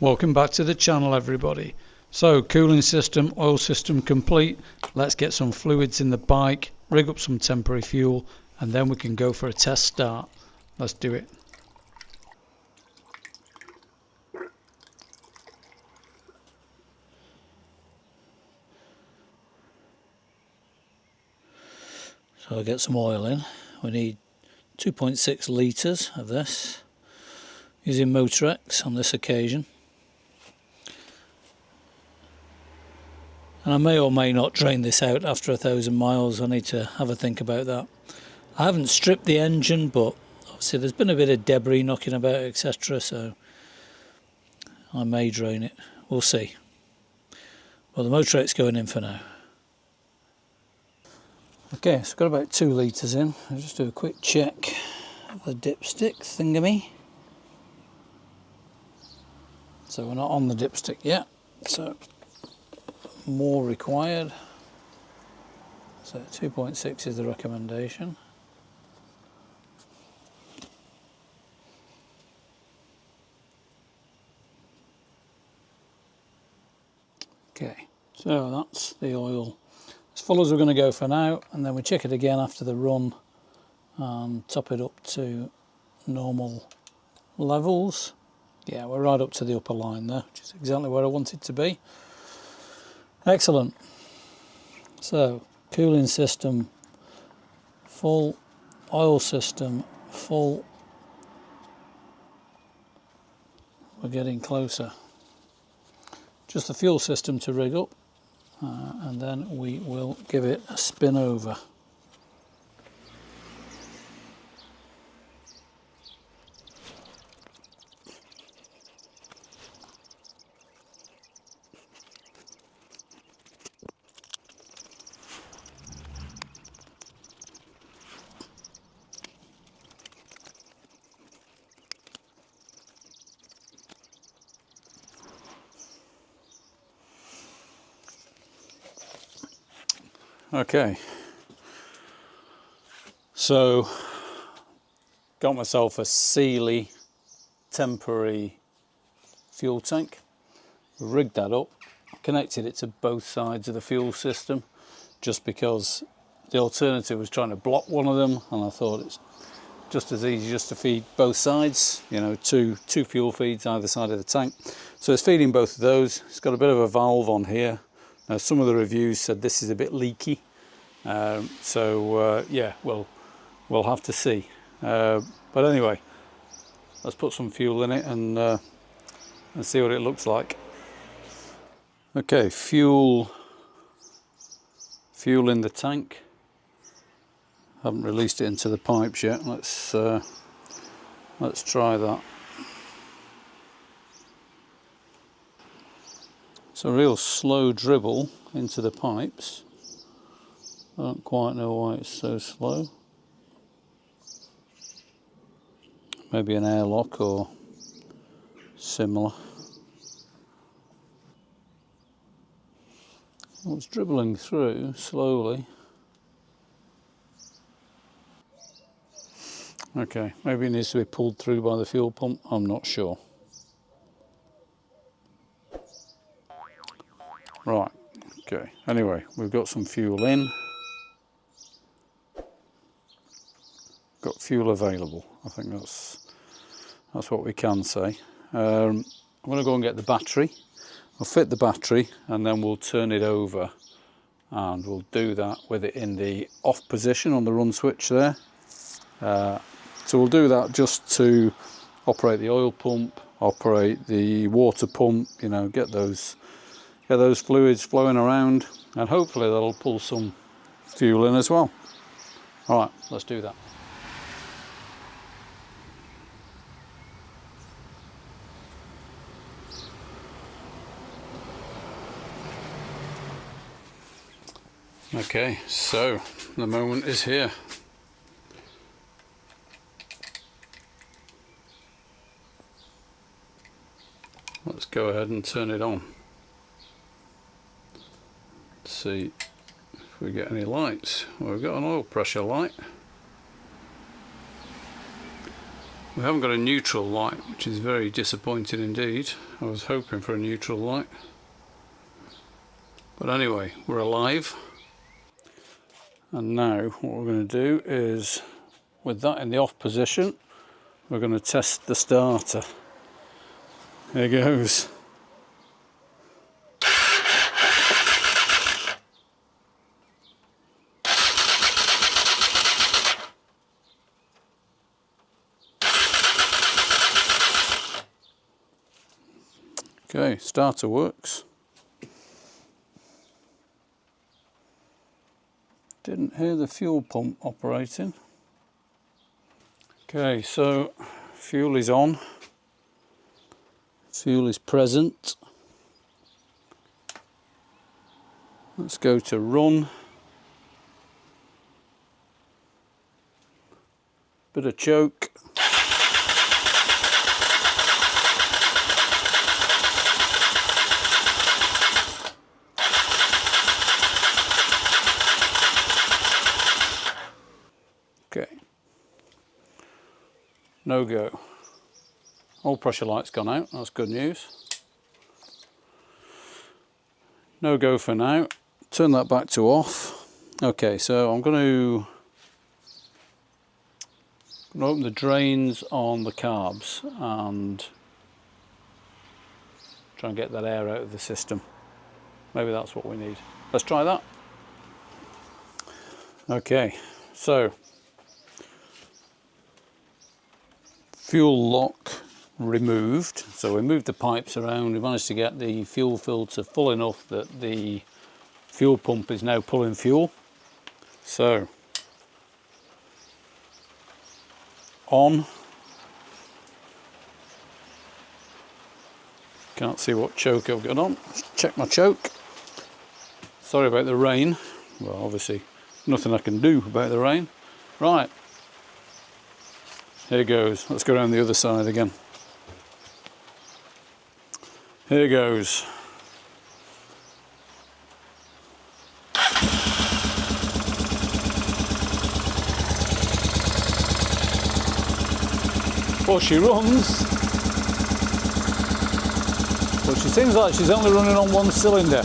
Welcome back to the channel, everybody. So cooling system, oil system complete. Let's get some fluids in the bike, rig up some temporary fuel, and then we can go for a test start. Let's do it. So I'll get some oil in. We need 2.6 litres of this, using Motorex on this occasion. And I may or may not drain this out after 1,000 miles. I need to have a think about that. I haven't stripped the engine, but obviously there's been a bit of debris knocking about, etc. So I may drain it. We'll see. Well, the Motorex going in for now. Okay, so I've got about 2 litres in. I'll just do a quick check of the dipstick thingamy. So we're not on the dipstick yet, so more required. So 2.6 is the recommendation. Okay, so that's the oil as full as we're going to go for now, and then we check it again after the run and top it up to normal levels. Yeah, we're right up to the upper line there, which is exactly where I want it to be. Excellent. So cooling system full, oil system full. We're getting closer. Just the fuel system to rig up, and then we will give it a spin over. Okay, so got myself a Sealy temporary fuel tank, rigged that up, connected it to both sides of the fuel system, just because the alternative was trying to block one of them, and I thought it's just as easy just to feed both sides, you know, two fuel feeds either side of the tank. So it's feeding both of those. It's got a bit of a valve on here. Now some of the reviews said this is a bit leaky, yeah, we'll have to see. But anyway, let's put some fuel in it and see what it looks like. Okay, fuel in the tank. Haven't released it into the pipes yet. Let's try that. It's a real slow dribble into the pipes. I don't quite know why it's so slow. Maybe an airlock or similar. Well, it's dribbling through slowly. Okay, maybe it needs to be pulled through by the fuel pump. I'm not sure. Right, okay, anyway, we've got some fuel in. Got fuel available. I think that's what we can say. I'm going to go and get the battery. I'll fit the battery and then we'll turn it over, and we'll do that with it in the off position on the run switch there. So we'll do that just to operate the oil pump, operate the water pump, you know, get those fluids flowing around, and hopefully that'll pull some fuel in as well. All right, let's do that. Okay, so the moment is here. Let's go ahead and turn it on. Let's see if we get any lights. Well, we've got an oil pressure light. We haven't got a neutral light, which is very disappointing indeed. I was hoping for a neutral light. But anyway, we're alive. And now what we're going to do is, with that in the off position, we're going to test the starter. There goes. Okay, starter works. Didn't hear the fuel pump operating. Okay, so fuel is on. Fuel is present. Let's go to run. Bit of choke. Okay. No go. All pressure light's gone out, that's good news. No go for now. Turn that back to off. Okay, so I'm going to open the drains on the carbs and try and get that air out of the system. Maybe that's what we need. Let's try that. Okay, so fuel lock removed. So we moved the pipes around. We managed to get the fuel filter full enough that the fuel pump is now pulling fuel. So on. Can't see what choke I've got on. Let's check my choke. Sorry about the rain. Well, obviously nothing I can do about the rain. Right. Here goes. Let's go around the other side again. Here goes. Well, she runs, but she seems like she's only running on one cylinder.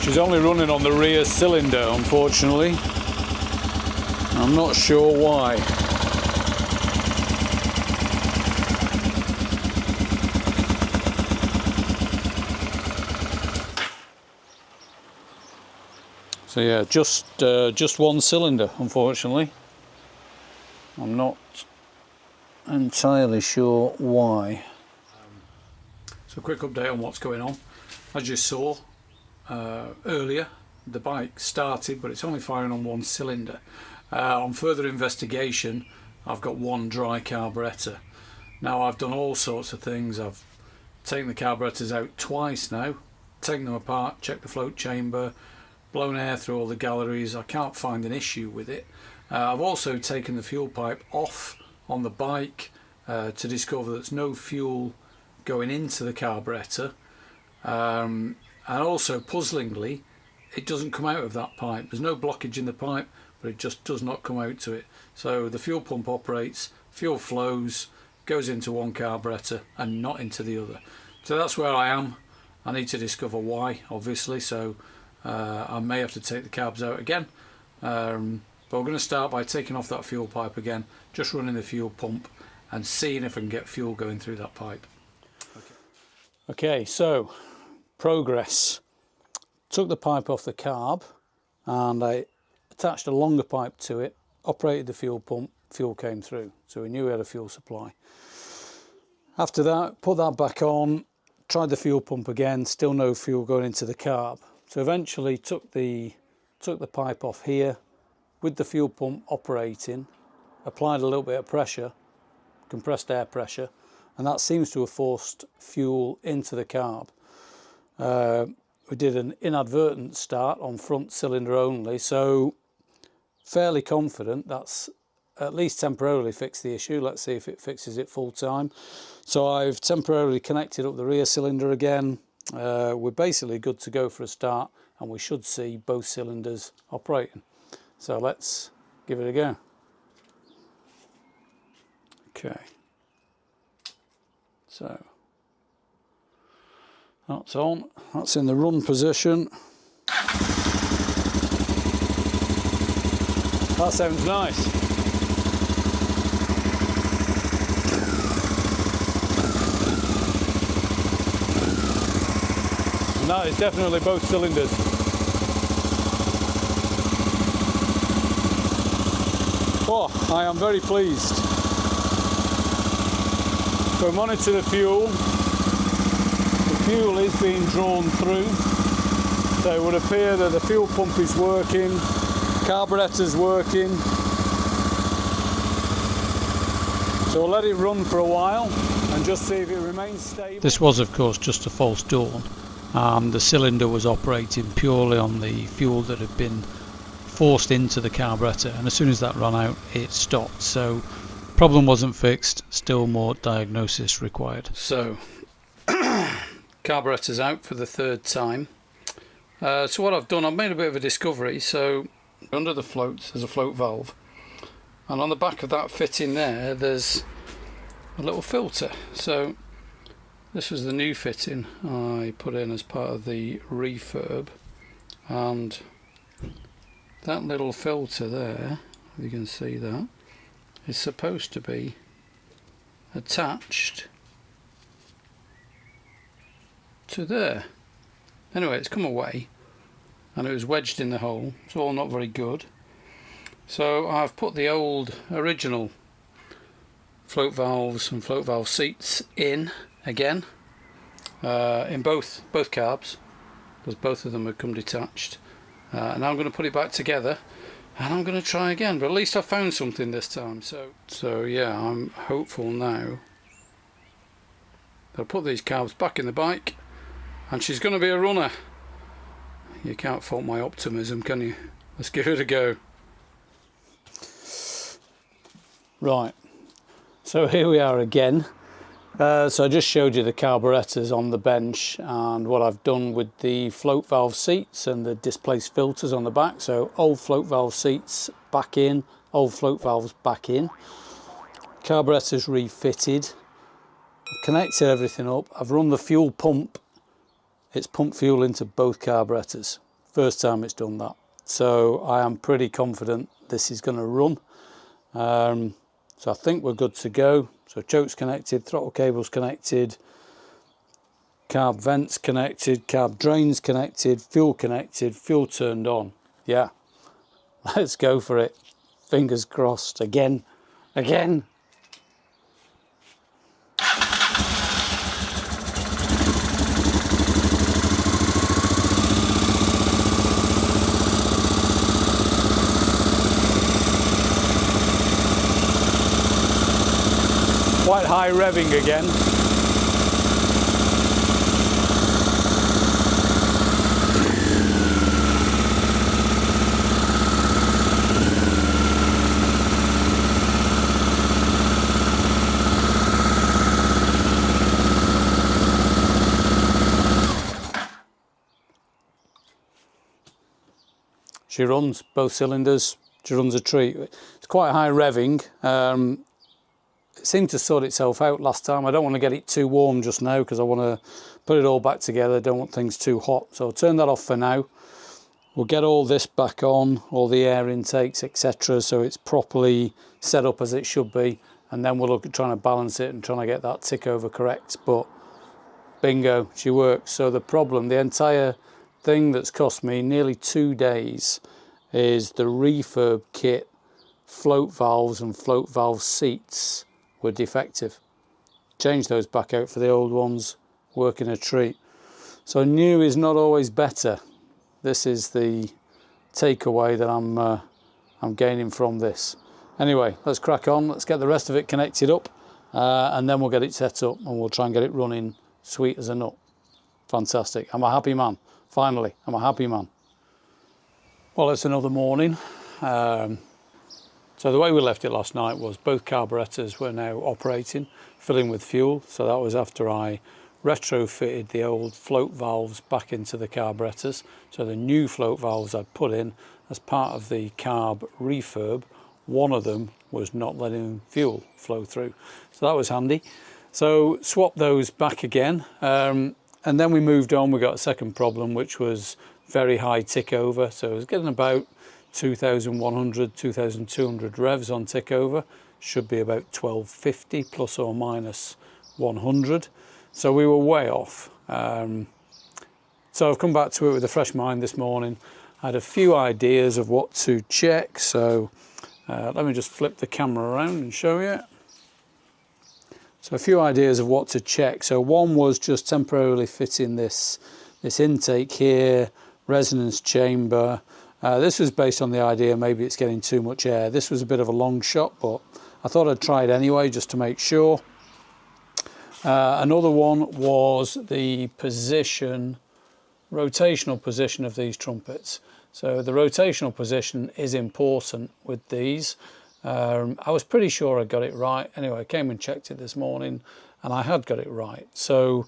She's only running on the rear cylinder, unfortunately. I'm not sure why. So yeah, just one cylinder, unfortunately. I'm not entirely sure why. So a quick update on what's going on. As you saw, earlier the bike started, but it's only firing on one cylinder. On further investigation, I've got one dry carburettor. Now I've done all sorts of things. I've taken the carburettors out twice now, taken them apart, checked the float chamber, blown air through all the galleries. I can't find an issue with it. I've also taken the fuel pipe off on the bike to discover there's no fuel going into the carburettor. And also, puzzlingly, it doesn't come out of that pipe. There's no blockage in the pipe, but it just does not come out to it. So the fuel pump operates, fuel flows, goes into one carburettor and not into the other. So that's where I am. I need to discover why, obviously, so I may have to take the carbs out again. But we're going to start by taking off that fuel pipe again, just running the fuel pump and seeing if I can get fuel going through that pipe. Okay, so progress. Took the pipe off the carb and I attached a longer pipe to it, operated the fuel pump, fuel came through, so we knew we had a fuel supply. After that, put that back on, tried the fuel pump again, still no fuel going into the carb. So eventually took the pipe off here with the fuel pump operating, applied a little bit of pressure, compressed air pressure, and that seems to have forced fuel into the carb. We did an inadvertent start on front cylinder only, so fairly confident that's at least temporarily fix the issue. Let's see if it fixes it full time. So I've temporarily connected up the rear cylinder again. We're basically good to go for a start, and we should see both cylinders operating. So let's give it a go. Okay, so that's on, that's in the run position. That sounds nice. And that is definitely both cylinders. Oh, I am very pleased. So monitor the fuel. The fuel is being drawn through. So it would appear that the fuel pump is working. Carburetor's working, so we'll let it run for a while and just see if it remains stable. This was of course just a false dawn. The cylinder was operating purely on the fuel that had been forced into the carburetor, and as soon as that ran out it stopped. So problem wasn't fixed, still more diagnosis required. So carburetor's out for the third time. So what I've done, I've made a bit of a discovery. So under the floats there's a float valve, and on the back of that fitting there's a little filter. So this was the new fitting I put in as part of the refurb, and that little filter there, you can see that, is supposed to be attached to there. Anyway, it's come away and it was wedged in the hole. It's all not very good. So I've put the old original float valves and float valve seats in again, in both carbs, because both of them had come detached. And I'm going to put it back together and I'm going to try again, but at least I found something this time. So yeah, I'm hopeful now. I'll put these carbs back in the bike and she's going to be a runner. You can't fault my optimism, can you? Let's give it a go. Right, so here we are again. So I just showed you the carburetors on the bench and what I've done with the float valve seats and the displaced filters on the back. So old float valve seats back in, old float valves back in. Carburetors refitted. I've connected everything up. I've run the fuel pump. It's pumped fuel into both carburetors. First time it's done that. So I am pretty confident this is going to run. So I think we're good to go. So choke's connected, throttle cable's connected, carb vents connected, carb drains connected, fuel turned on. Yeah, let's go for it. Fingers crossed. Again. Quite high revving again. She runs both cylinders. She runs a treat. It's quite high revving. It seemed to sort itself out last time. I don't want to get it too warm just now because I want to put it all back together. Don't want things too hot. So I'll turn that off for now. We'll get all this back on, all the air intakes, etc. so it's properly set up as it should be. And then we'll look at trying to balance it and trying to get that tick over correct. But bingo, she works. So the problem, the entire thing that's cost me nearly 2 days is the refurb kit, float valves and float valve seats were defective. Changed those back out for the old ones, working a treat. So new is not always better. This is the takeaway that I'm gaining from this. Anyway, let's crack on. Let's get the rest of it connected up, and then we'll get it set up and we'll try and get it running sweet as a nut. Fantastic. I'm a happy man. Finally, I'm a happy man. Well, it's another morning. So the way we left it last night was both carburetors were now operating, filling with fuel. So that was after I retrofitted the old float valves back into the carburetors. So the new float valves I'd put in as part of the carb refurb, one of them was not letting fuel flow through. So that was handy. So swapped those back again. And then we moved on. We got a second problem, which was very high tick over. So I was getting about 2,100, 2,200 revs on tick over. Should be about 1250 plus or minus 100. So we were way off. So I've come back to it with a fresh mind this morning. I had a few ideas of what to check. So let me just flip the camera around and show you. So a few ideas of what to check. So one was just temporarily fitting this intake here, resonance chamber. This was based on the idea maybe it's getting too much air. This was a bit of a long shot, but I thought I'd try it anyway just to make sure. Another one was the position, rotational position of these trumpets. So the rotational position is important with these. I was pretty sure I got it right. Anyway, I came and checked it this morning and I had got it right. So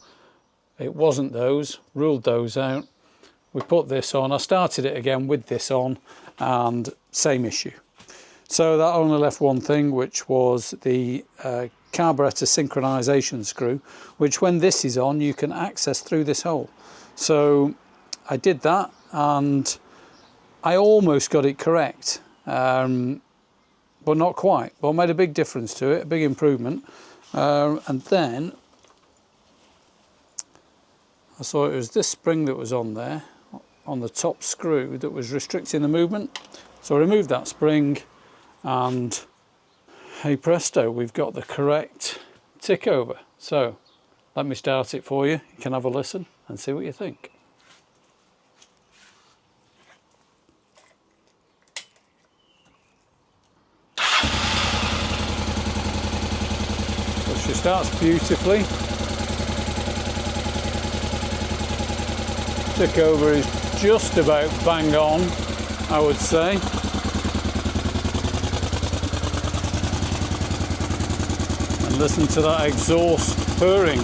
it wasn't those, ruled those out. We put this on. I started it again with this on and same issue. So that only left one thing, which was the carburetor synchronization screw, which when this is on, you can access through this hole. So I did that and I almost got it correct, but not quite. But made a big difference to it, a big improvement. And then I saw it was this spring that was on there, on the top screw, that was restricting the movement. So I removed that spring and hey presto, we've got the correct tick over. So let me start it for you. You can have a listen and see what you think. So she starts beautifully. Tick over is just about bang on, I would say. And listen to that exhaust purring.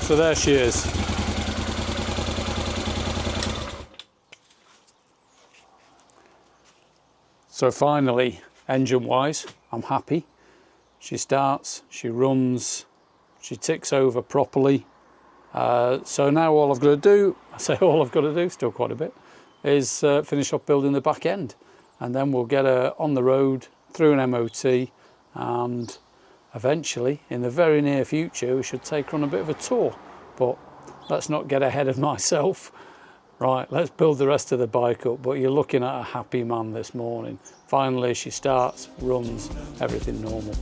So there she is. So finally, engine-wise, I'm happy. She starts, she runs, she ticks over properly. So now all I've got to do, I say all I've got to do, still quite a bit, is finish off building the back end. And then we'll get her on the road through an MOT, and eventually, in the very near future, we should take her on a bit of a tour. But let's not get ahead of myself. Right, let's build the rest of the bike up. But you're looking at a happy man this morning. Finally, she starts, runs, everything normal.